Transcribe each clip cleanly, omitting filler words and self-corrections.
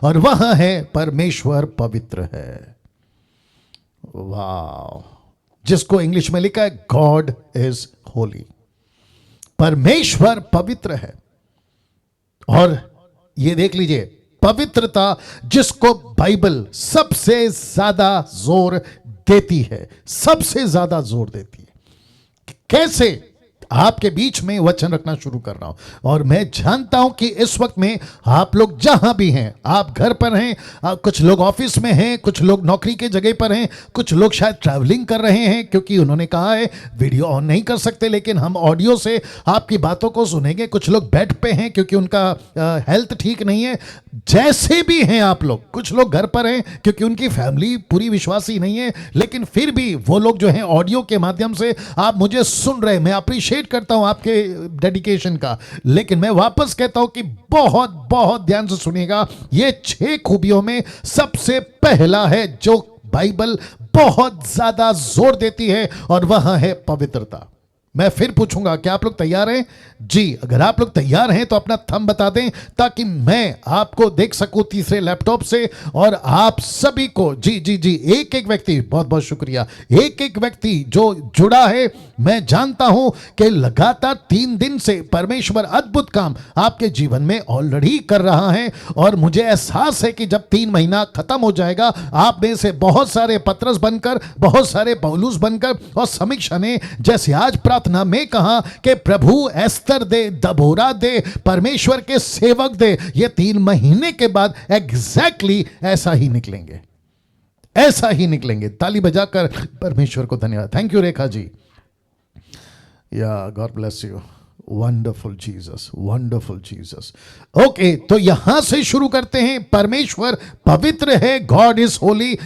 और वह है परमेश्वर पवित्र है। वाह, जिसको इंग्लिश में लिखा है गॉड इज होली। परमेश्वर पवित्र है। और ये देख लीजिए, पवित्रता जिसको बाइबल सबसे ज्यादा जोर देती है, सबसे ज्यादा जोर देती है। कैसे? आपके बीच में वचन रखना शुरू कर रहा हूं और मैं जानता हूं कि इस वक्त में आप लोग जहां भी हैं, आप घर पर हैं, कुछ लोग ऑफिस में हैं, कुछ लोग नौकरी के जगह पर हैं, कुछ लोग शायद ट्रैवलिंग कर रहे हैं, क्योंकि उन्होंने कहा है वीडियो ऑन नहीं कर सकते लेकिन हम ऑडियो से आपकी बातों को सुनेंगे। कुछ लोग बेड पे हैं क्योंकि उनका हेल्थ ठीक नहीं है। जैसे भी हैं आप लोग, कुछ लोग घर पर हैं क्योंकि उनकी फैमिली पूरी विश्वासी नहीं है, लेकिन फिर भी वो लोग जो हैं ऑडियो के माध्यम से आप मुझे सुन रहे हैं। मैं अप्रिशिएट करता हूं आपके डेडिकेशन का, लेकिन मैं वापस कहता हूं कि बहुत बहुत ध्यान से सुनिएगा। ये 6 खूबियों में सबसे पहला है जो बाइबल बहुत ज्यादा जोर देती है, और वह है पवित्रता। मैं फिर पूछूंगा, क्या आप लोग तैयार हैं? जी, अगर आप लोग तैयार हैं तो अपना थंब बता दें ताकि मैं आपको देख सकूं तीसरे लैपटॉप से, और आप सभी को जी जी जी, एक एक व्यक्ति, बहुत बहुत शुक्रिया, एक एक व्यक्ति जो जुड़ा है। मैं जानता हूं कि लगातार 3 दिन से परमेश्वर अद्भुत काम आपके जीवन में ऑलरेडी कर रहा है, और मुझे एहसास है कि जब 3 महीना खत्म हो जाएगा, आप में से बहुत सारे पतरस बनकर, बहुत सारे पौलुस बनकर, और समीक्षा ने जैसे आज प्रार्थना में कहा कि प्रभु एस्तर दे, दबोरा दे, परमेश्वर के सेवक दे, ये 3 महीने के बाद एग्जैक्टली ऐसा ही निकलेंगे, ऐसा ही निकलेंगे। ताली बजाकर परमेश्वर को धन्यवाद। Thank you Rekha ji. या God bless you. Wonderful Jesus, wonderful Jesus. Okay, तो यहां से शुरू करते हैं। परमेश्वर पवित्र है, गॉड इज होली।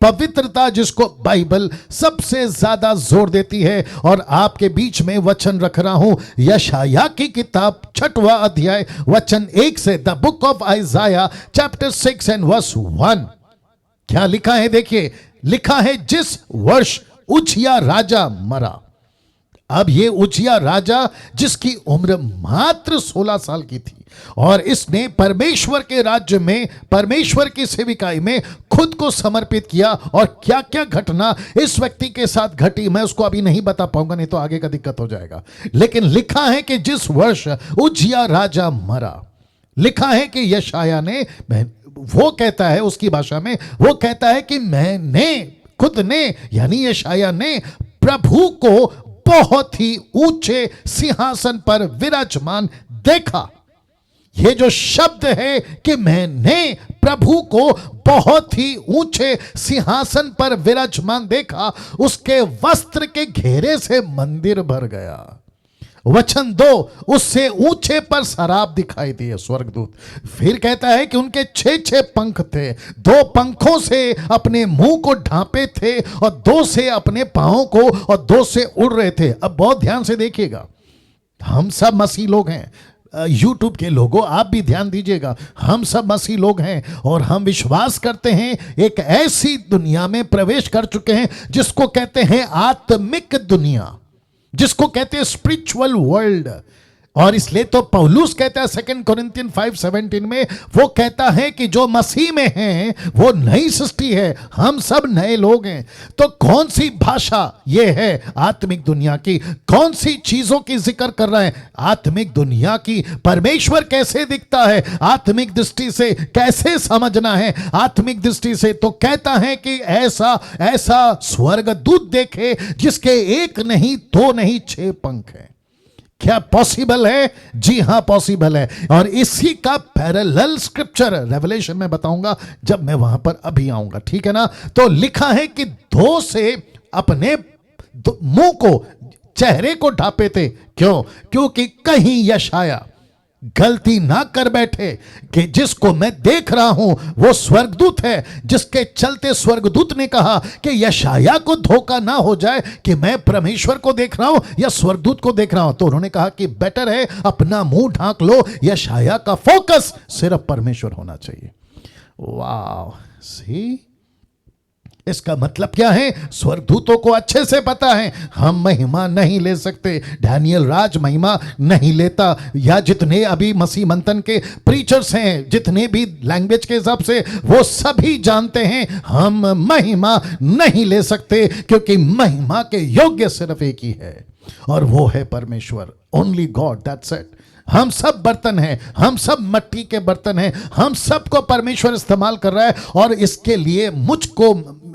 पवित्रता जिसको बाइबल सबसे ज्यादा जोर देती है, और आपके बीच में वचन रख रहा हूं यशाया की किताब 6वां अध्याय वचन 1 से, the book of Isaiah chapter 6 and verse 1। क्या लिखा है? देखिए, लिखा है जिस वर्ष उज्जिया राजा मरा। अब ये उज्जिया राजा जिसकी उम्र मात्र 16 साल की थी, और इसने परमेश्वर के राज्य में, परमेश्वर की सेविकाई में खुद को समर्पित किया। और क्या क्या घटना इस व्यक्ति के साथ घटी मैं उसको अभी नहीं बता पाऊंगा, नहीं तो आगे का दिक्कत हो जाएगा। लेकिन लिखा है कि जिस वर्ष उज्जिया राजा मरा, लिखा है कि यशाया ने, वो कहता है उसकी भाषा में, वो कहता है कि मैंने, खुद ने यानी यशाया ने प्रभु को बहुत ही ऊंचे सिंहासन पर विराजमान देखा। ये जो शब्द है कि मैंने प्रभु को बहुत ही ऊंचे सिंहासन पर विराजमान देखा, उसके वस्त्र के घेरे से मंदिर भर गया। वचन 2, उससे ऊंचे पर शराब दिखाई दिए स्वर्गदूत। फिर कहता है कि उनके 6 पंख थे, 2 पंखों से अपने मुंह को ढांपे थे, और 2 से अपने पांवों को, और 2 से उड़ रहे थे। अब बहुत ध्यान से देखिएगा, हम सब मसीह लोग हैं। यूट्यूब के लोगों, आप भी ध्यान दीजिएगा, हम सब मसीह लोग हैं, और हम विश्वास करते हैं एक ऐसी दुनिया में प्रवेश कर चुके हैं जिसको कहते हैं आत्मिक दुनिया, जिसको कहते हैं स्पिरिचुअल वर्ल्ड। और इसलिए तो पौलुस कहता है 2 कोरिन्थियन 5:17 में, वो कहता है कि जो मसीह में हैं वो नई सृष्टि है, हम सब नए लोग हैं। तो कौन सी भाषा ये है? आत्मिक दुनिया की। कौन सी चीजों की जिक्र कर रहा है? आत्मिक दुनिया की। परमेश्वर कैसे दिखता है? आत्मिक दृष्टि से कैसे समझना है? आत्मिक दृष्टि से तो कहता है कि ऐसा ऐसा स्वर्गदूत देखे जिसके 1 नहीं 2 नहीं 6 पंख हैं। क्या पॉसिबल है? जी हां, पॉसिबल है। और इसी का पैरेलल स्क्रिप्चर रेवलेशन में बताऊंगा जब मैं वहां पर अभी आऊंगा, ठीक है ना? तो लिखा है कि 2 से अपने मुंह को, चेहरे को ढांपे थे। क्यों? क्योंकि कहीं यशाया गलती ना कर बैठे कि जिसको मैं देख रहा हूं वो स्वर्गदूत है, जिसके चलते स्वर्गदूत ने कहा कि यशाया को धोखा ना हो जाए कि मैं परमेश्वर को देख रहा हूं या स्वर्गदूत को देख रहा हूं। तो उन्होंने कहा कि बेटर है अपना मुंह ढांक लो, यशाया का फोकस सिर्फ परमेश्वर होना चाहिए। वाह, सी, इसका मतलब क्या है? स्वर्गदूतों को अच्छे से पता है हम महिमा नहीं ले सकते। डैनियल राज महिमा नहीं लेता, या जितने अभी मसीह मंथन के प्रीचर्स हैं, जितने भी लैंग्वेज के हिसाब से, वो सभी जानते हैं हम महिमा नहीं ले सकते, क्योंकि महिमा के योग्य सिर्फ एक ही है और वो है परमेश्वर। Only God, that's it. हम सब बर्तन हैं, हम सब मट्टी के बर्तन हैं, हम सबको परमेश्वर इस्तेमाल कर रहा है। और इसके लिए मुझको,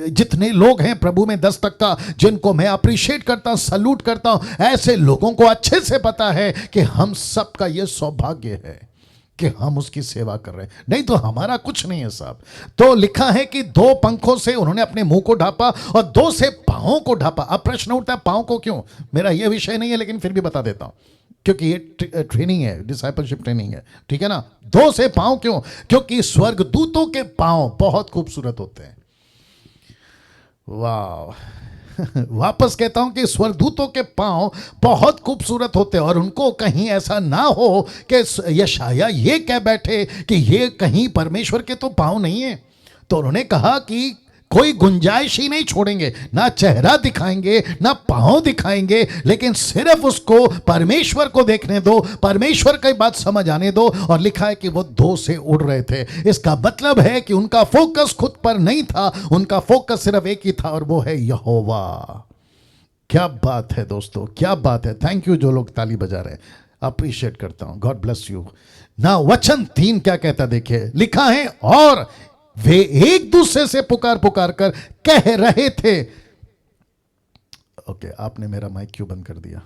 जितने लोग हैं प्रभु में 10% जिनको मैं अप्रिशिएट करता हूं, सल्यूट करता हूं, ऐसे लोगों को अच्छे से पता है कि हम सबका यह सौभाग्य है कि हम उसकी सेवा कर रहे हैं, नहीं तो हमारा कुछ नहीं है साहब। तो लिखा है कि 2 पंखों से उन्होंने अपने मुंह को ढांपा और 2 से पांवों को ढांपा। अब प्रश्न उठता है पांव को क्यों? मेरा यह विषय नहीं है, लेकिन फिर भी बता देता हूं, क्योंकि ये ट्रेनिंग है, डिसाइपलशिप ट्रेनिंग है, ठीक है ना। 2 से पांव क्यों? क्योंकि स्वर्गदूतों के पांव बहुत खूबसूरत होते हैं। वाह वापस कहता हूं कि स्वर्गदूतों के पांव बहुत खूबसूरत होते हैं, और उनको कहीं ऐसा ना हो कि यशाया ये कह बैठे कि ये कहीं परमेश्वर के तो पांव नहीं है। तो उन्होंने कहा कि कोई गुंजाइश ही नहीं छोड़ेंगे, ना चेहरा दिखाएंगे ना पांव दिखाएंगे, लेकिन सिर्फ उसको परमेश्वर को देखने दो, परमेश्वर की बात समझ आने दो। और लिखा है कि वो 2 से उड़ रहे थे। इसका मतलब है कि उनका फोकस खुद पर नहीं था, उनका फोकस सिर्फ एक ही था, और वो है यहोवा। क्या बात है दोस्तों, क्या बात है। थैंक यू जो लोग ताली बजा रहे हैं, अप्रिशिएट करता हूं। God bless you. ना वचन 3 क्या कहता देखिए, लिखा है और वे एक दूसरे से पुकार पुकार कर कह रहे थे। ओके, आपने मेरा माइक क्यों बंद कर दिया?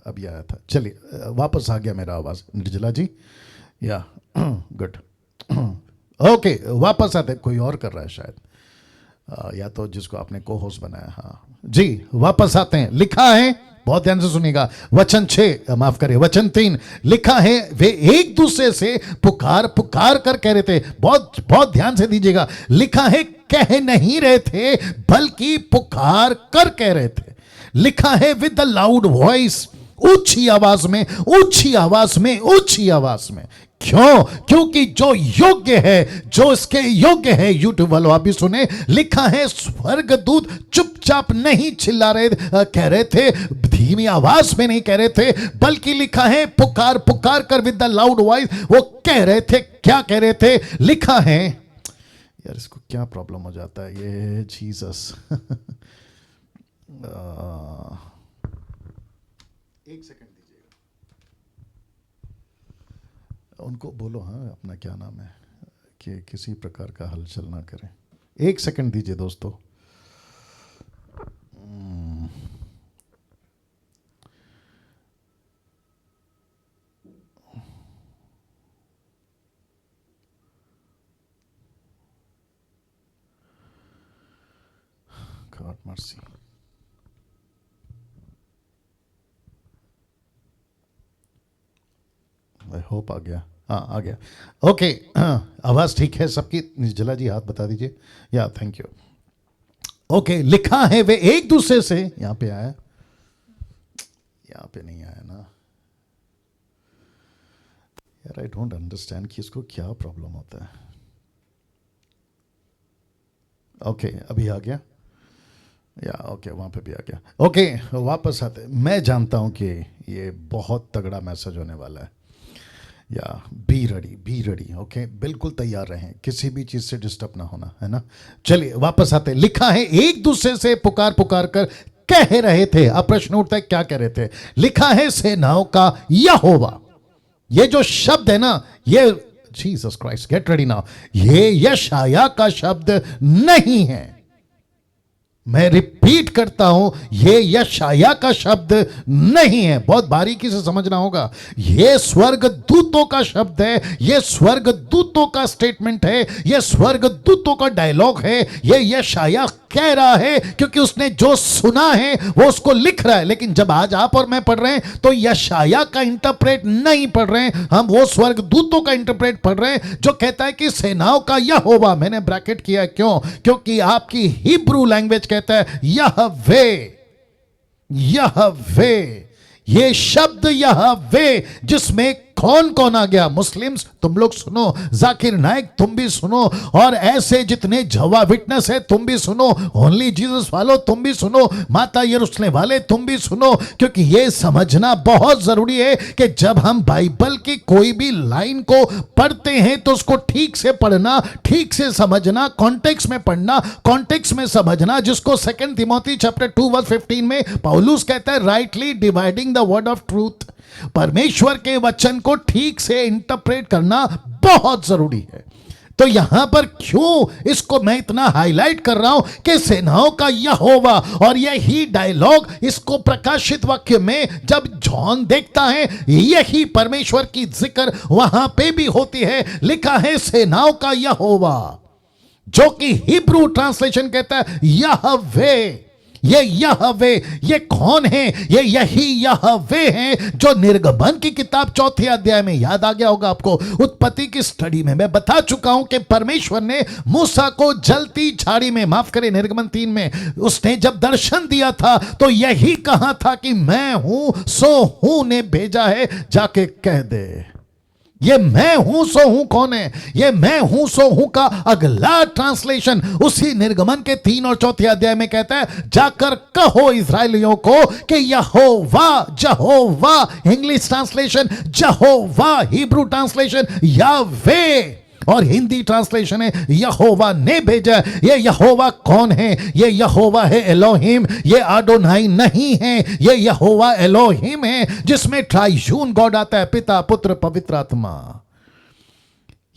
अभी आया था, चलिए वापस आ गया मेरा आवाज। निर्जला जी, या गुड। ओके, वापस आते। कोई और कर रहा है शायद, या तो जिसको आपने को होस्ट बनाया। हाँ जी, वापस आते हैं। लिखा है, बहुत ध्यान से सुनिएगा, वचन 6, माफ करिए वचन 3, लिखा है वे एक दूसरे से पुकार पुकार कर कह रहे थे। बहुत बहुत ध्यान से दीजिएगा, लिखा है कह नहीं रहे थे बल्कि पुकार कर कह रहे थे। लिखा है विद द लाउड वॉइस, ऊंची आवाज में, ऊंची आवाज में, ऊंची आवाज में। क्यों? क्योंकि जो योग्य है, जो इसके योग्य है, यूट्यूब वालों आप भी सुने, लिखा है स्वर्गदूत चुपचाप नहीं चिल्ला रहे, कह रहे थे, धीमी आवाज में नहीं कह रहे थे, बल्कि लिखा है पुकार पुकार कर विद द लाउड वॉइस वो कह रहे थे। क्या कह रहे थे? लिखा है, यार इसको क्या प्रॉब्लम हो जाता है ये, जीसस। एक सेकंड दीजिएगा, उनको बोलो हाँ अपना क्या नाम है कि किसी प्रकार का हलचल ना करें। 1 सेकंड दीजिए दोस्तों। God mercy. आई होप आ गया। हाँ आ गया। ओके, आवाज ठीक है सबकी? निर्जला जी हाथ बता दीजिए। या थैंक यू। ओके, लिखा है वे एक दूसरे से, यहां पे आया, यहां पे नहीं आया ना यार। आई डोंट अंडरस्टैंड कि इसको क्या प्रॉब्लम होता है। ओके, अभी आ गया, या ओके वहां पे भी आ गया। ओके, वापस आते। मैं जानता हूं कि ये बहुत तगड़ा मैसेज होने वाला है, या बी रेडी। ओके, बिल्कुल तैयार रहें, किसी भी चीज से डिस्टर्ब ना होना, है ना। चलिए वापस आते। लिखा है एक दूसरे से पुकार पुकार कर कह रहे थे। अब प्रश्न उठता है क्या कह रहे थे? लिखा है सेनाओं का यहोवा। ये जो शब्द है ना, ये Jesus Christ, get ready now, ये यशाया का शब्द नहीं है। मैं रिपीट करता हूं, ये यशाया का शब्द नहीं है। बहुत बारीकी से समझना होगा। ये स्वर्गदूतों का शब्द है, ये स्वर्गदूतों का स्टेटमेंट है, ये स्वर्गदूतों का डायलॉग है। ये यशाया कह रहा है क्योंकि उसने जो सुना है वो उसको लिख रहा है। लेकिन जब आज आप और मैं पढ़ रहे हैं तो यशाया का इंटरप्रेट नहीं पढ़ रहे हैं, हम वो स्वर्गदूतों का इंटरप्रेट पढ़ रहे हैं जो कहता है कि सेनाओं का यहोवा। मैंने ब्रैकेट किया क्यों? क्योंकि आपकी हिब्रू लैंग्वेज कहता है यहवे, यहवे। ये शब्द यहवे जिसमें कौन कौन आ गया? मुस्लिम्स तुम लोग सुनो, जाकिर नाइक तुम भी सुनो, और ऐसे जितने जवा विटनेस है तुम भी सुनो, ओनली जीसस वालों तुम भी सुनो, माता यरूशलेम वाले तुम भी सुनो, क्योंकि यह समझना बहुत जरूरी है कि जब हम बाइबल की कोई भी लाइन को पढ़ते हैं तो उसको ठीक से पढ़ना, ठीक से समझना, कॉन्टेक्स्ट में पढ़ना, कॉन्टेक्स्ट में समझना, जिसको 2 तिमोथी चैप्टर 2 वर्स 15 में पौलुस कहता है rightly dividing the word of truth. परमेश्वर के वचन को ठीक से इंटरप्रेट करना बहुत जरूरी है। तो यहां पर क्यों इसको मैं इतना हाईलाइट कर रहा हूं कि सेनाओं का यहोवा, और यही डायलॉग इसको प्रकाशित वाक्य में जब जॉन देखता है यही परमेश्वर की जिक्र वहां पे भी होती है। लिखा है सेनाओं का यहोवा, जो कि हिब्रू ट्रांसलेशन कहता है यहवे। ये यहवे ये कौन है? ये यही यहवे हैं जो निर्गमन की किताब 4 अध्याय में, याद आ गया होगा आपको, उत्पत्ति की स्टडी में मैं बता चुका हूं कि परमेश्वर ने मूसा को जलती झाड़ी में, माफ करें निर्गमन 3 में, उसने जब दर्शन दिया था तो यही कहा था कि मैं हूं सो हूं ने भेजा है, जाके कह दे। ये मैं हूं सो हूं कौन है? ये मैं हूं सो हूं का अगला ट्रांसलेशन उसी निर्गमन के 3 और 4 अध्याय में कहता है जाकर कहो इस्राएलियों को कि यहोवा, Jehovah English translation, Jehovah Hebrew translation Yahweh, और हिंदी ट्रांसलेशन है यहोवा ने भेजा। ये यहोवा कौन है? ये यहोवा है एलोहिम, ये आडोनाई नहीं है, ये यहोवा एलोहिम है जिसमें ट्राइयून गॉड आता है, पिता पुत्र पवित्र आत्मा।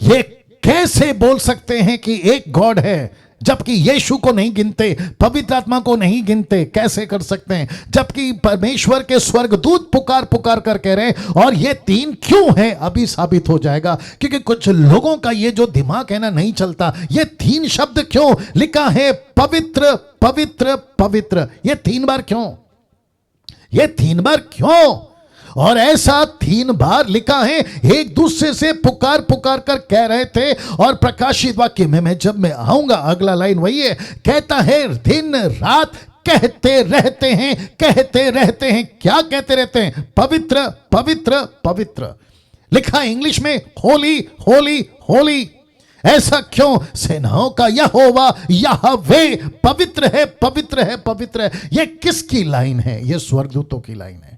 ये कैसे बोल सकते हैं कि एक गॉड है जबकि यीशु को नहीं गिनते, पवित्र आत्मा को नहीं गिनते? कैसे कर सकते हैं जबकि परमेश्वर के स्वर्गदूत पुकार पुकार कर कह रहे हैं? और ये 3 क्यों है अभी साबित हो जाएगा, क्योंकि कुछ लोगों का ये जो दिमाग है ना नहीं चलता। ये 3 शब्द क्यों लिखा है? पवित्र पवित्र पवित्र, ये 3 बार क्यों? ये 3 बार क्यों? और ऐसा 3 बार लिखा है, एक दूसरे से पुकार पुकार कर कह रहे थे। और प्रकाशित वाक्य में मैं आऊंगा, अगला लाइन वही है, कहता है दिन रात कहते रहते हैं, कहते रहते हैं। क्या कहते रहते हैं? पवित्र पवित्र पवित्र। लिखा इंग्लिश में होली होली होली। ऐसा क्यों? सेनाओं का यहोवा यहवे पवित्र है पवित्र है पवित्र है। यह किसकी लाइन है? यह स्वर्गदूतों की लाइन है।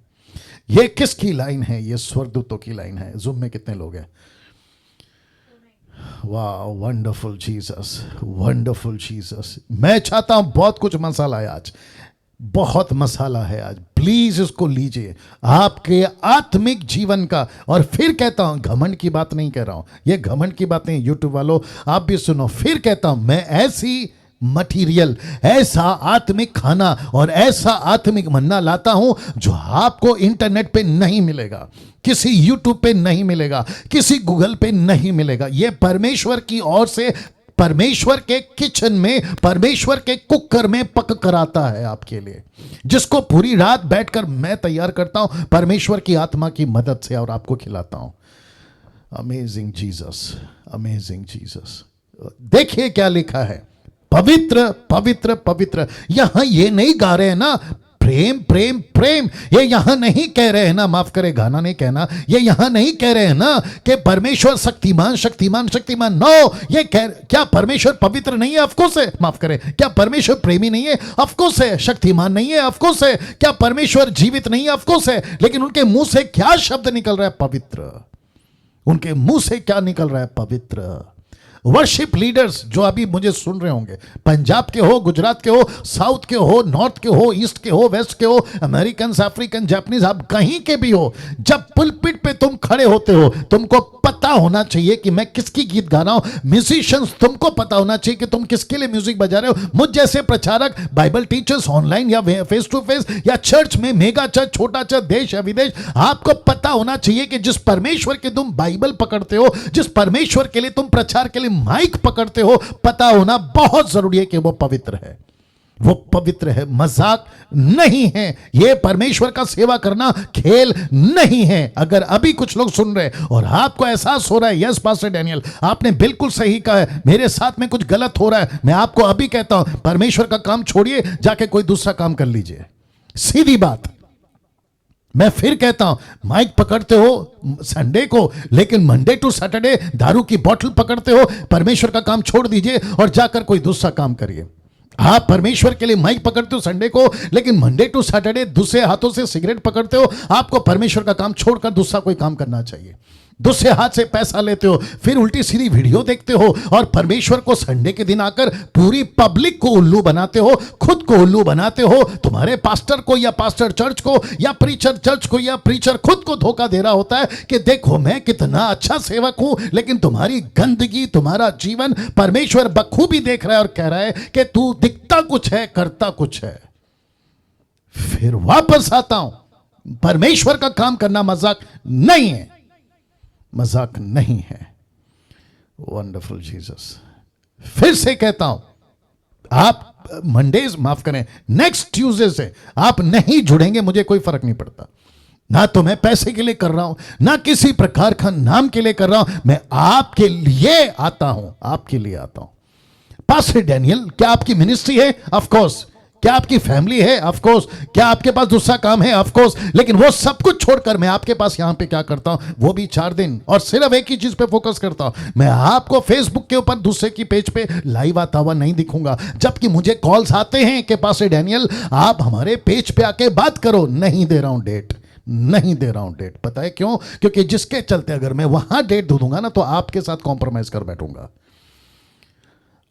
ये किसकी लाइन है? ये स्वर्गदूतों की लाइन है। ज़ूम में कितने लोग हैं? वाह, वंडरफुल जीसस, वंडरफुल जीसस। मैं चाहता हूं, बहुत कुछ मसाला है आज, बहुत मसाला है आज, प्लीज इसको लीजिए आपके आत्मिक जीवन का। और फिर कहता हूं, घमंड की बात नहीं कह रहा हूं, ये घमंड की बात नहीं। यूट्यूब वालों आप भी सुनो, फिर कहता हूं मैं ऐसी मटीरियल, ऐसा आत्मिक खाना और ऐसा आत्मिक मन्ना लाता हूं जो आपको इंटरनेट पे नहीं मिलेगा, किसी यूट्यूब पे नहीं मिलेगा, किसी गूगल पे नहीं मिलेगा। यह परमेश्वर की ओर से, परमेश्वर के किचन में, परमेश्वर के कुकर में पक कर आता है आपके लिए, जिसको पूरी रात बैठकर मैं तैयार करता हूं परमेश्वर की आत्मा की मदद से और आपको खिलाता हूं। Amazing Jesus, amazing Jesus. देखिए क्या लिखा है, पवित्र पवित्र पवित्र। यहां ये नहीं गा रहे हैं ना प्रेम प्रेम प्रेम, ये यहां नहीं कह रहे हैं ना, माफ करे गाना नहीं कहना, ये यहां नहीं कह रहे हैं ना कि परमेश्वर शक्तिमान शक्तिमान शक्तिमान। नो, ये क्या परमेश्वर पवित्र नहीं है? ऑफकोर्स है। माफ करे, क्या परमेश्वर प्रेमी नहीं है? ऑफकोर्स है। शक्तिमान नहीं है? ऑफकोर्स है। क्या परमेश्वर जीवित नहीं है? ऑफकोर्स है। लेकिन उनके मुंह से क्या शब्द निकल रहा है? पवित्र। उनके मुंह से क्या निकल रहा है? पवित्र। वर्शिप लीडर्स जो अभी मुझे सुन रहे होंगे, पंजाब के हो, गुजरात के हो, साउथ के हो, नॉर्थ के हो, ईस्ट के हो, वेस्ट के हो, अमेरिकन, अफ्रीकन, जापानीज, आप कहीं के भी हो, जब पुलपिट पे तुम खड़े होते हो तुमको पता होना चाहिए कि मैं किसकी गीत गा रहा हूं। म्यूजिशियंस, तुमको पता होना चाहिए कि तुम किसके लिए म्यूजिक बजा रहे हो। मुझ जैसे प्रचारक, बाइबल टीचर्स, ऑनलाइन या फेस टू फेस या चर्च में, मेगा चर्च, छोटा चर्च, देश या विदेश, आपको पता होना चाहिए कि जिस परमेश्वर के तुम बाइबल पकड़ते हो, जिस परमेश्वर के लिए तुम प्रचार के लिए माइक पकड़ते हो, पता होना बहुत जरूरी है कि वो पवित्र है। वो पवित्र है, मजाक नहीं है। ये परमेश्वर का सेवा करना खेल नहीं है। अगर अभी कुछ लोग सुन रहे और आपको एहसास हो रहा है, यस पास्टर डैनियल आपने बिल्कुल सही कहा है, मेरे साथ में कुछ गलत हो रहा है, मैं आपको अभी कहता हूं परमेश्वर का काम छोड़िए, जाके कोई दूसरा काम कर लीजिए। सीधी बात, मैं फिर कहता हूं, माइक पकड़ते हो संडे को, लेकिन मंडे टू सैटरडे दारू की बोतल पकड़ते हो। परमेश्वर का काम छोड़ दीजिए और जाकर कोई दूसरा काम करिए। आप परमेश्वर के लिए माइक पकड़ते हो संडे को, लेकिन मंडे टू सैटरडे दूसरे हाथों से सिगरेट पकड़ते हो। आपको परमेश्वर का काम छोड़कर दूसरा कोई काम करना चाहिए। दूसरे हाथ से पैसा लेते हो, फिर उल्टी सीधी वीडियो देखते हो और परमेश्वर को संडे के दिन आकर पूरी पब्लिक को उल्लू बनाते हो, खुद को उल्लू बनाते हो। तुम्हारे पास्टर को या पास्टर चर्च को या प्रीचर चर्च को या प्रीचर खुद को धोखा दे रहा होता है कि देखो मैं कितना अच्छा सेवक हूं, लेकिन तुम्हारी गंदगी, तुम्हारा जीवन परमेश्वर बखूबी देख रहा है और कह रहा है कि तू दिखता कुछ है, करता कुछ है। फिर वापस आता हूं, परमेश्वर का काम करना मजाक नहीं है, मजाक नहीं है। Wonderful Jesus. फिर से कहता हूं, आप मंडेज, माफ करें, नेक्स्ट ट्यूसडे से आप नहीं जुड़ेंगे, मुझे कोई फर्क नहीं पड़ता। ना तो मैं पैसे के लिए कर रहा हूं, ना किसी प्रकार का नाम के लिए कर रहा हूं। मैं आपके लिए आता हूं, आपके लिए आता हूं। पास्टर डैनियल, क्या आपकी मिनिस्ट्री है? Of course. क्या आपकी फैमिली है? Of course. क्या आपके पास दूसरा काम है? Of course. लेकिन वो सब कुछ छोड़कर मैं आपके पास यहां पे क्या करता हूं, वो भी 4 दिन, और सिर्फ एक ही चीज पे फोकस करता हूं। मैं आपको फेसबुक के ऊपर दूसरे की पेज पे लाइव आता हुआ नहीं दिखूंगा, जबकि मुझे कॉल्स आते हैं कि पास्टर डैनियल आप हमारे पेज पे आके बात करो। नहीं दे रहा हूं डेट, नहीं दे रहा हूं डेट। पता है क्यों? क्योंकि जिसके चलते अगर मैं वहां डेट दे दूंगा ना, तो आपके साथ कॉम्प्रोमाइज कर बैठूंगा,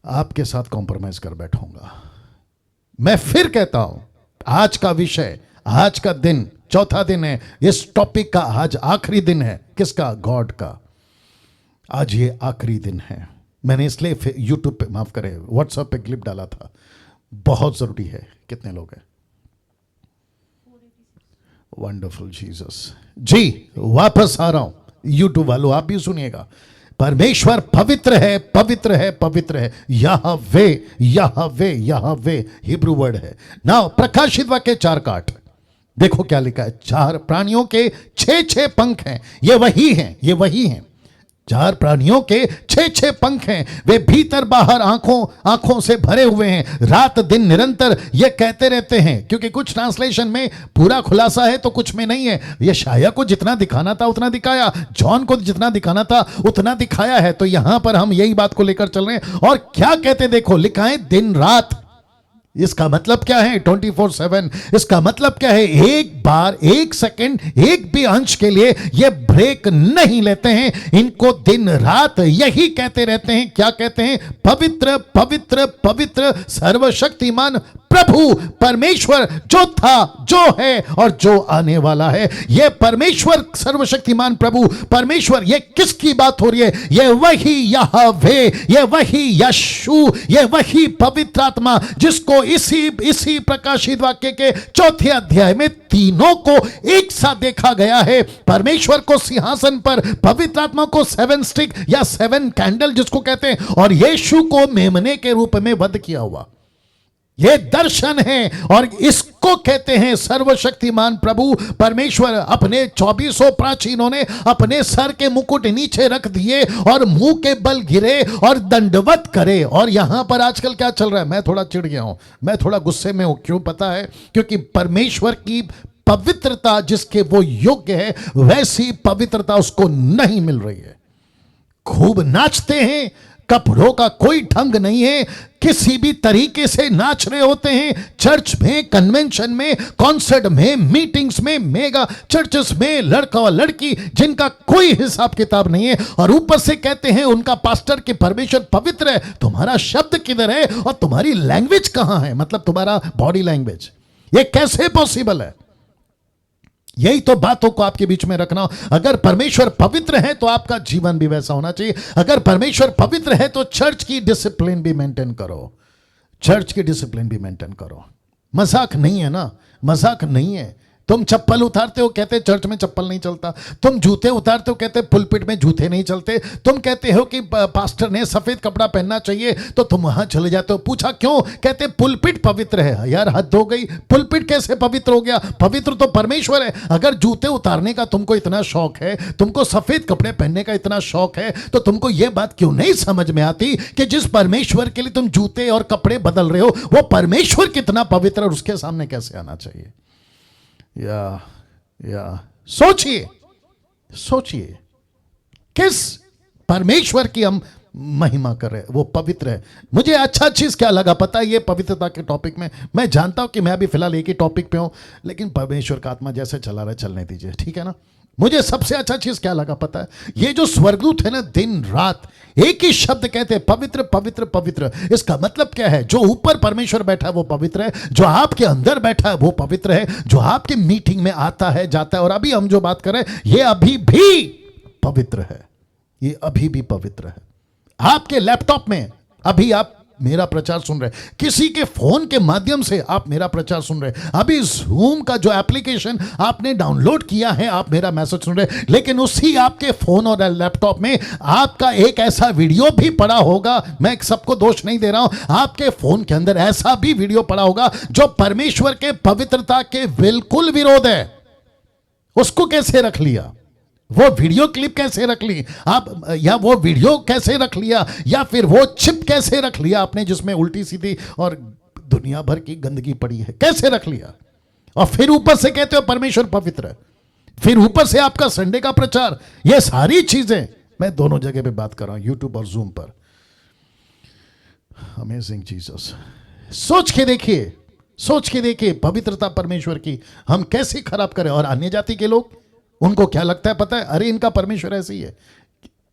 आपके साथ कॉम्प्रोमाइज कर बैठूंगा। मैं फिर कहता हूं, आज का विषय, आज का दिन, चौथा दिन है इस टॉपिक का। आज आखिरी दिन है। किसका? गॉड का। आज ये आखिरी दिन है। मैंने इसलिए यूट्यूब पे, माफ करें, व्हाट्सएप पे क्लिप डाला था, बहुत जरूरी है। कितने लोग हैं? वंडरफुल जीसस जी। वापस आ रहा हूं, यूट्यूब वालों आप भी सुनिएगा। परमेश्वर पवित्र है, पवित्र है, पवित्र है। यहवे, यहवे, यहवे हिब्रू वर्ड है ना। प्रकाशित वाक्य 4 का 8 देखो क्या लिखा है। 4 प्राणियों के 6 पंख हैं। ये वही हैं, ये वही हैं। 4 प्राणियों के 6 पंख हैं। वे भीतर बाहर आंखों से भरे हुए हैं। रात दिन निरंतर ये कहते रहते हैं। क्योंकि कुछ ट्रांसलेशन में पूरा खुलासा है तो कुछ में नहीं है। यशायाह को जितना दिखाना था उतना दिखाया, जॉन को जितना दिखाना था उतना दिखाया है। तो यहां पर हम यही बात को लेकर चल रहे हैं। और क्या कहते देखो, लिखा है दिन रात। इसका मतलब क्या है? 24/7। इसका मतलब क्या है? एक बार, एक सेकंड, एक भी अंश के लिए ये ब्रेक नहीं लेते हैं। इनको दिन रात यही कहते रहते हैं। क्या कहते हैं? पवित्र, पवित्र, पवित्र सर्वशक्तिमान प्रभु परमेश्वर, जो था, जो है और जो आने वाला है। ये परमेश्वर सर्वशक्तिमान प्रभु परमेश्वर, ये किसकी बात हो रही है? ये वही यहोवे, ये वही यशु, ये वही पवित्र आत्मा, जिसको इसी प्रकाशित वाक्य के 4थे अध्याय में तीनों को एक साथ देखा गया है। परमेश्वर को सिंहासन पर, पवित्र आत्मा को 7 स्टिक या 7 कैंडल जिसको कहते हैं, और यीशु को मेमने के रूप में वध किया हुआ। यह दर्शन है और इसको कहते हैं सर्वशक्तिमान प्रभु परमेश्वर। अपने 24 प्राचीनों ने अपने सर के मुकुट नीचे रख दिए और मुंह के बल गिरे और दंडवत करे। और यहां पर आजकल क्या चल रहा है? मैं थोड़ा चिढ़ गया हूं, मैं थोड़ा गुस्से में हूं। क्यों पता है? क्योंकि परमेश्वर की पवित्रता जिसके वो योग्य है, वैसी पवित्रता उसको नहीं मिल रही है। खूब नाचते हैं, कपड़ों का कोई ढंग नहीं है, किसी भी तरीके से नाच रहे होते हैं। चर्च में, कन्वेंशन में, कॉन्सर्ट में, मीटिंग्स में, मेगा चर्चेस में, लड़का और लड़की जिनका कोई हिसाब किताब नहीं है, और ऊपर से कहते हैं उनका पास्टर कि परमेश्वर पवित्र है। तुम्हारा शब्द किधर है और तुम्हारी लैंग्वेज कहां है? मतलब तुम्हारा बॉडी लैंग्वेज। ये कैसे पॉसिबल है? यही तो बातों को आपके बीच में रखना। अगर परमेश्वर पवित्र है तो आपका जीवन भी वैसा होना चाहिए। अगर परमेश्वर पवित्र है तो चर्च की डिसिप्लिन भी मेंटेन करो, चर्च की डिसिप्लिन भी मेंटेन करो। मजाक नहीं है ना, मजाक नहीं है। तुम चप्पल उतारते हो, कहते चर्च में चप्पल नहीं चलता। तुम जूते उतारते हो, कहते पुलपिट में जूते नहीं चलते। तुम कहते हो कि पास्टर ने सफेद कपड़ा पहनना चाहिए, तो तुम वहां चले जाते हो। पूछा क्यों? कहते पुलपिट पवित्र है। यार हद हो गई, पुलपिट कैसे पवित्र हो गया? पवित्र तो परमेश्वर है। अगर जूते उतारने का तुमको इतना शौक है, तुमको सफेद कपड़े पहनने का इतना शौक है, तो तुमको यह बात क्यों नहीं समझ में आती कि जिस परमेश्वर के लिए तुम जूते और कपड़े बदल रहे हो, वो परमेश्वर कितना पवित्र और उसके सामने कैसे आना चाहिए? या या सोचिए, सोचिए किस परमेश्वर की हम महिमा कर रहे हैं, वो पवित्र है। मुझे अच्छा चीज क्या लगा पता है, ये पवित्रता के टॉपिक में, मैं जानता हूं कि मैं अभी फिलहाल एक ही टॉपिक पे हूं, लेकिन परमेश्वर का आत्मा जैसे चला रहा है चलने दीजिए, ठीक है ना। मुझे सबसे अच्छा चीज क्या लगा पता है, ये जो स्वर्गदूत है ना, दिन रात एक ही शब्द कहते हैं, पवित्र पवित्र पवित्र। इसका मतलब क्या है, जो ऊपर परमेश्वर बैठा है वो पवित्र है, जो आपके अंदर बैठा है वो पवित्र है, जो आपके मीटिंग में आता है जाता है, और अभी हम जो बात कर रहे हैं ये अभी भी पवित्र है, ये अभी भी पवित्र है। आपके लैपटॉप में अभी आप मेरा प्रचार सुन रहे, किसी के फोन के माध्यम से आप मेरा प्रचार सुन रहे, अभी जूम का जो एप्लीकेशन आपने डाउनलोड किया है आप मेरा मैसेज सुन रहे, लेकिन उसी आपके फोन और लैपटॉप में आपका एक ऐसा वीडियो भी पड़ा होगा, मैं सबको दोष नहीं दे रहा हूं, आपके फोन के अंदर ऐसा भी वीडियो पड़ा होगा जो परमेश्वर के पवित्रता के बिल्कुल विरोध है। उसको कैसे रख लिया, वो वीडियो क्लिप कैसे रख ली आप, या वो वीडियो कैसे रख लिया, या फिर वो चिप कैसे रख लिया आपने जिसमें उल्टी सीधी और दुनिया भर की गंदगी पड़ी है, कैसे रख लिया, और फिर ऊपर से कहते हो परमेश्वर पवित्र है, फिर ऊपर से आपका संडे का प्रचार, ये सारी चीजें मैं दोनों जगह पे बात कर रहा हूं, यूट्यूब और जूम पर। Amazing Jesus. सोच के देखिए, सोच के देखिए पवित्रता परमेश्वर की हम कैसे खराब करें। और अन्य जाति के लोग, उनको क्या लगता है पता है, अरे इनका परमेश्वर ऐसे ही है।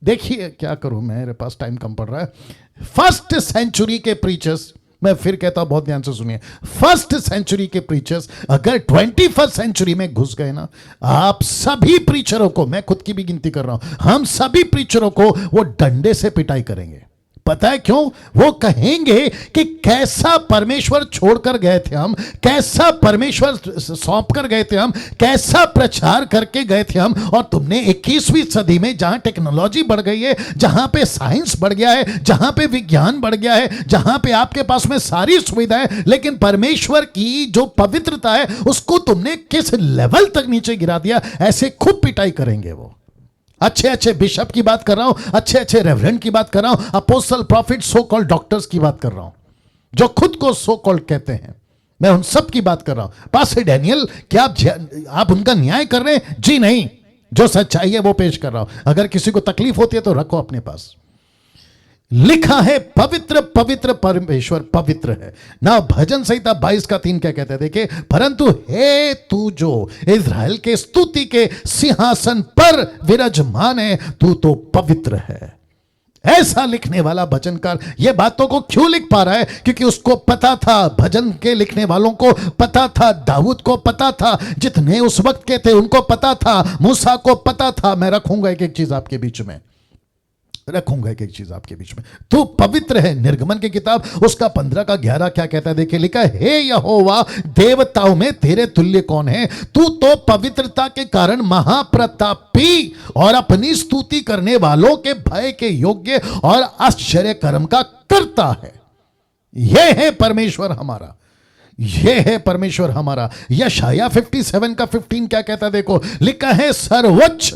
देखिए क्या करूं, मेरे पास टाइम कम पड़ रहा है। फर्स्ट सेंचुरी के प्रीचर्स, मैं फिर कहता हूं बहुत ध्यान से सुनिए, फर्स्ट सेंचुरी के प्रीचर्स अगर 21st सेंचुरी में घुस गए ना, आप सभी प्रीचरों को, मैं खुद की भी गिनती कर रहा हूं, हम सभी प्रीचरों को वो डंडे से पिटाई करेंगे। पता है क्यों? वो कहेंगे कि कैसा परमेश्वर छोड़कर गए थे हम, कैसा परमेश्वर सौंप कर गए थे हम, कैसा प्रचार करके गए थे हम, और तुमने 21वीं सदी में जहां टेक्नोलॉजी बढ़ गई है, जहां पे साइंस बढ़ गया है, जहां पे विज्ञान बढ़ गया है, जहां पे आपके पास में सारी सुविधाएं, लेकिन परमेश्वर की जो पवित्रता है उसको तुमने किस लेवल तक नीचे गिरा दिया। ऐसे खूब पिटाई करेंगे वो। अच्छे अच्छे बिशप की बात कर रहा हूं, अच्छे अच्छे रेवरेंड की बात कर रहा हूं, apostle, profit, so called doctors की बात कर रहा हूं, जो खुद को सो कॉल्ड कहते हैं, मैं उन सब की बात कर रहा हूं। पास्टर डैनियल, क्या आप उनका न्याय कर रहे हैं? जी नहीं, जो सच्चाई है वो पेश कर रहा हूं। अगर किसी को तकलीफ होती है तो रखो अपने पास। लिखा है पवित्र पवित्र परमेश्वर पवित्र है ना। भजन संहिता 22:3 क्या कहते हैं देखिए, परंतु हे तू जो इज़राइल के स्तुति के सिंहासन पर विराजमान है, तू तो पवित्र है। ऐसा लिखने वाला भजनकार ये बातों को क्यों लिख पा रहा है? क्योंकि उसको पता था, भजन के लिखने वालों को पता था, दाऊद को पता था, जितने उस वक्त के थे उनको पता था, मूसा को पता था। मैं रखूंगा एक एक चीज आपके बीच में, रखूंगा एक एक चीज आपके बीच में। तू पवित्र है। निर्गमन की किताब उसका 15:11 क्या कहता है देखिए, लिखा है, हे यहोवा, देवताओं में तेरे तुल्य कौन है? तू तो पवित्रता के कारण महाप्रतापी और अपनी स्तुति करने वालों के भय के योग्य और आश्चर्य कर्म का करता है। यह है परमेश्वर हमारा, यह है परमेश्वर हमारा। यशाया 57:15 क्या कहता है देखो, लिखा है, सर्वोच्च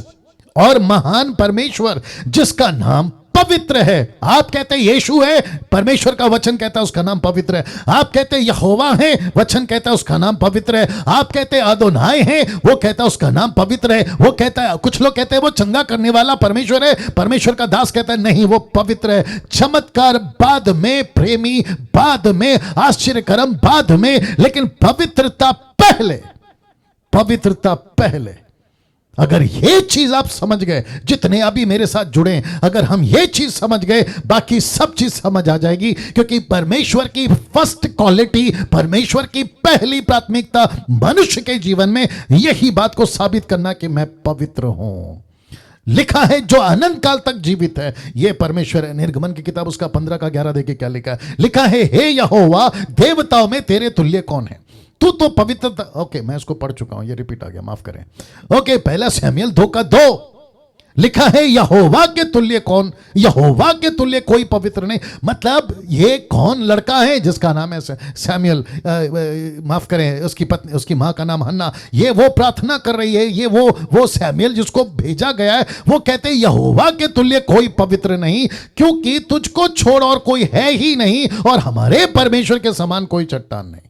और महान परमेश्वर जिसका नाम पवित्र है। आप कहते हैं यीशु है, परमेश्वर का वचन कहता है उसका नाम पवित्र है। आप कहते हैं यहोवा है, वचन कहता है उसका नाम पवित्र है। आप कहते हैं अदोनाय है, वो कहता है उसका नाम पवित्र है। वो कहता है, कुछ लोग कहते हैं वो चंगा करने वाला परमेश्वर है, परमेश्वर का दास कहता है नहीं, वो पवित्र है। चमत्कार बाद में, प्रेमी बाद में, आश्चर्यकरम बाद में, लेकिन पवित्रता पहले, पवित्रता पहले। अगर ये चीज आप समझ गए, जितने अभी मेरे साथ जुड़े, अगर हम ये चीज समझ गए, बाकी सब चीज समझ आ जाएगी। क्योंकि परमेश्वर की फर्स्ट क्वालिटी, परमेश्वर की पहली प्राथमिकता मनुष्य के जीवन में यही बात को साबित करना कि मैं पवित्र हूं। लिखा है जो अनंत काल तक जीवित है, यह परमेश्वर है। निर्गमन की किताब उसका 15:11 देखिए क्या लिखा है, लिखा है, हे यहोवा, देवताओं में तेरे तुल्य कौन है? तू तो पवित्र। ओके, मैं इसको पढ़ चुका हूं, ये रिपीट आ गया, माफ करें। ओके, पहला शमूएल 2:2 लिखा है, यहोवा के तुल्य कौन? यहोवा के तुल्य कोई पवित्र नहीं। मतलब ये कौन लड़का है जिसका नाम है शमूएल, माफ करें, उसकी पत्नी, उसकी मां का नाम हन्ना, ये वो प्रार्थना कर रही है, ये वो शमूएल जिसको भेजा गया है, वो कहते हैं यहोवा के तुल्य कोई पवित्र नहीं, क्योंकि तुझको छोड़ और कोई है ही नहीं, और हमारे परमेश्वर के समान कोई चट्टान नहीं।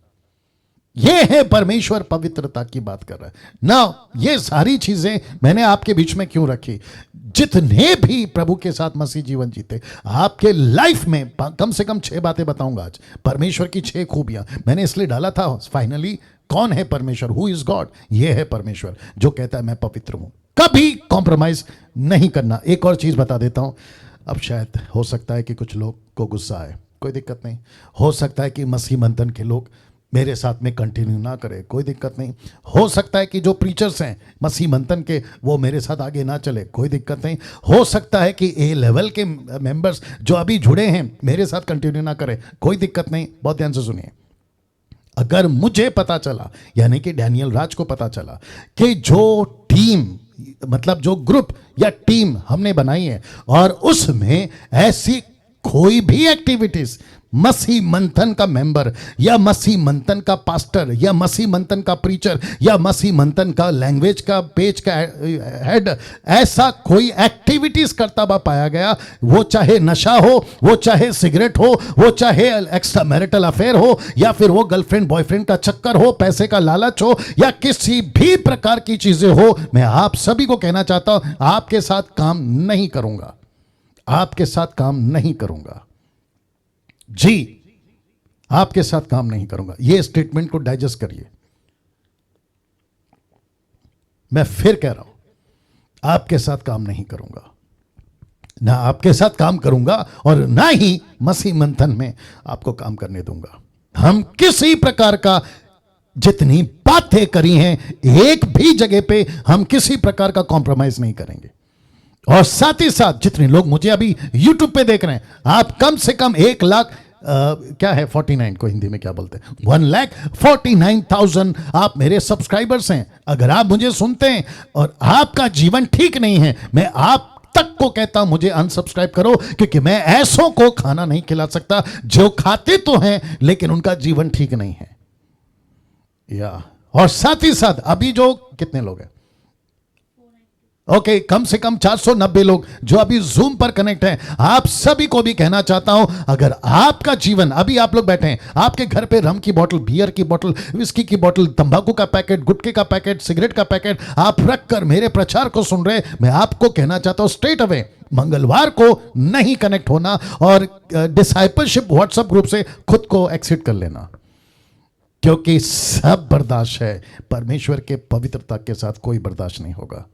ये है परमेश्वर पवित्रता की बात कर रहा है ना। ये सारी चीजें मैंने आपके बीच में क्यों रखी? जितने भी प्रभु के साथ मसीह जीवन जीते, आपके लाइफ में कम से कम 6 बातें बताऊंगा आज, परमेश्वर की 6 खूबियां मैंने इसलिए डाला था। फाइनली कौन है परमेश्वर? Who is God? ये है परमेश्वर जो कहता है मैं पवित्र हूं, कभी कॉम्प्रोमाइज नहीं करना। एक और चीज बता देता हूं, अब शायद हो सकता है कि कुछ लोग को गुस्सा आए, कोई दिक्कत नहीं। हो सकता है कि मसीह मंथन के लोग मेरे साथ में कंटिन्यू ना करें, कोई दिक्कत नहीं। हो सकता है कि जो प्रीचर्स हैं मसीह मंथन के वो मेरे साथ आगे ना चले, कोई दिक्कत नहीं। हो सकता है कि ए लेवल के मेंबर्स जो अभी जुड़े हैं मेरे साथ कंटिन्यू ना करें, कोई दिक्कत नहीं। बहुत ध्यान से सुनिए, अगर मुझे पता चला, यानी कि डैनियल राज को पता चला कि जो टीम, मतलब जो ग्रुप या टीम हमने बनाई है और उसमें ऐसी कोई भी एक्टिविटीज मसीह मंथन का मेंबर या मसीह मंथन का पास्टर या मसीह मंथन का प्रीचर या मसीह मंथन का लैंग्वेज का पेज का हेड ऐसा कोई एक्टिविटीज करता हुआ पाया गया, वो चाहे नशा हो, वो चाहे सिगरेट हो, वो चाहे एक्स्ट्रा मैरिटल अफेयर हो, या फिर वो गर्लफ्रेंड बॉयफ्रेंड का चक्कर हो, पैसे का लालच हो, या किसी भी प्रकार की चीजें हो, मैं आप सभी को कहना चाहता हूं आपके साथ काम नहीं करूंगा, आपके साथ काम नहीं करूंगा जी, आपके साथ काम नहीं करूंगा। ये स्टेटमेंट को डाइजेस्ट करिए, मैं फिर कह रहा हूं आपके साथ काम नहीं करूंगा, ना आपके साथ काम करूंगा और ना ही मसीह मंथन में आपको काम करने दूंगा। हम किसी प्रकार का, जितनी बातें करी हैं एक भी जगह पे हम किसी प्रकार का कॉम्प्रोमाइज नहीं करेंगे। और साथ ही साथ जितने लोग मुझे अभी YouTube पे देख रहे हैं, आप कम से कम 1 लाख क्या है 49 को हिंदी में क्या बोलते हैं, 1,49,000 आप मेरे सब्सक्राइबर्स हैं। अगर आप मुझे सुनते हैं और आपका जीवन ठीक नहीं है, मैं आप तक को कहता हूं मुझे अनसब्सक्राइब करो, क्योंकि मैं ऐसों को खाना नहीं खिला सकता जो खाते तो हैं लेकिन उनका जीवन ठीक नहीं है। या और साथ ही साथ अभी जो कितने लोग हैं, ओके, कम से कम 490 लोग जो अभी जूम पर कनेक्ट हैं, आप सभी को भी कहना चाहता हूं, अगर आपका जीवन, अभी आप लोग बैठे हैं, आपके घर पे रम की बोतल, बियर की बोतल, विस्की की बोतल, तंबाकू का पैकेट, गुटखे का पैकेट, सिगरेट का पैकेट आप रखकर मेरे प्रचार को सुन रहे, मैं आपको कहना चाहता हूं स्ट्रेट अवे मंगलवार को नहीं कनेक्ट होना और डिसाइपलशिप व्हाट्सएप ग्रुप से खुद को एक्सिट कर लेना, क्योंकि सब बर्दाश्त है, परमेश्वर के पवित्रता के साथ कोई बर्दाश्त नहीं होगा।